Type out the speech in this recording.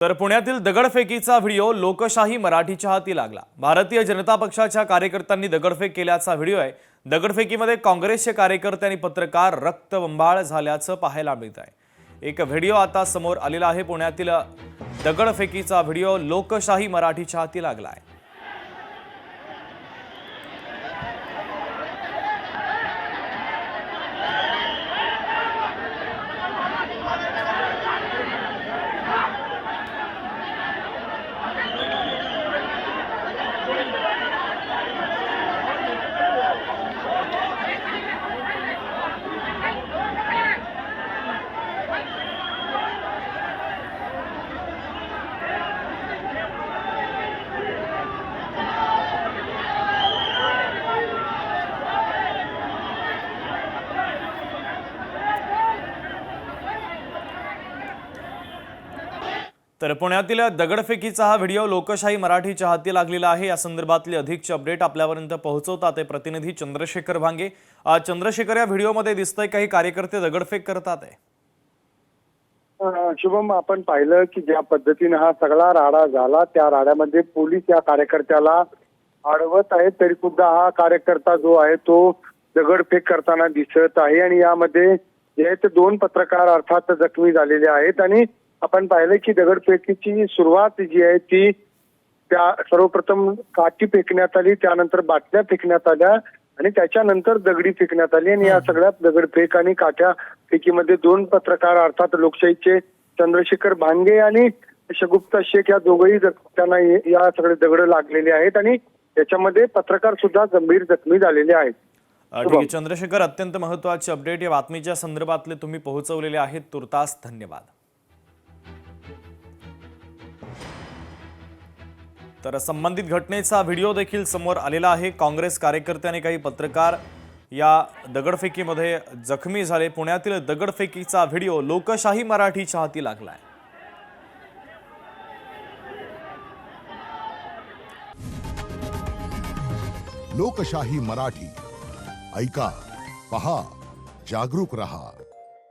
तर पुण्यातील दगडफेकीचा व्हिडिओ लोकशाही मराठीच्या हाती लागला। भारतीय जनता पक्षाच्या कार्यकर्त्यांनी दगडफेक केल्याचा व्हिडिओ आहे। दगडफेकीमध्ये काँग्रेसचे कार्यकर्ते आणि पत्रकार रक्तबंबाळ झाल्याचं पाहायला मिळत आहे। एक व्हिडिओ आता समोर आलेला आहे। पुण्यातील दगडफेकीचा व्हिडिओ लोकशाही मराठीच्या हाती लागला आहे। तर पुण्यातील दगडफेकीचा हा व्हिडिओ लोकशाही मराठीच्या हाती लागलेला आहे। या संदर्भातले अधिकचे अपडेट आपल्यापर्यंत पोहोचवतात आहे प्रतिनिधी चंद्रशेखर भांगे। चंद्रशेखर, या व्हिडिओमध्ये दिसतंय काही कार्यकर्ते दगडफेक करतात आहे। शुभम, आपण पाहिलं की ज्या पद्धतीने हा सगळा राडा झाला त्या राड्यामध्ये पोलीस या कार्यकर्त्याला अडवत आहेत, तरी सुद्धा हा कार्यकर्ता जो आहे तो दगडफेक करताना दिसत आहे। आणि यामध्ये जे ते दोन पत्रकार अर्थात जखमी झालेले आहेत। आणि आपण पाहिलं की दगडफेकीची सुरुवात जी आहे ती त्या सर्वप्रथम काठी फेकण्यात आली, त्यानंतर बाटल्या फेकण्यात आल्या आणि त्याच्यानंतर दगडी फेकण्यात आली। आणि या सगळ्या दगडफेक आणि काठ्या फेकीमध्ये दोन पत्रकार अर्थात लोकशाहीचे चंद्रशेखर भांगे आणि शगुफ्ता शेख या दोघंही त्यांना या सगळे दगड लागलेले आहेत आणि याच्यामध्ये पत्रकार सुद्धा गंभीर जखमी झालेले आहेत। ठीक आहे चंद्रशेखर, अत्यंत महत्त्वाचे अपडेट या बातमीच्या संदर्भातले तुम्ही पोहोचवलेले आहेत, तुर्तास धन्यवाद। तर संबंधित घटनेचा व्हिडिओ देखील समोर आलेला आहे। काँग्रेस कार्यकर्ते आणि काही पत्रकार या दगडफेकीमध्ये जखमी झाले। पुण्यातील दगडफेकीचा व्हिडिओ लोकशाही मराठीच्या हाती लागलाय। लोकशाही मराठी ऐका, पहा, जागरूक रहा।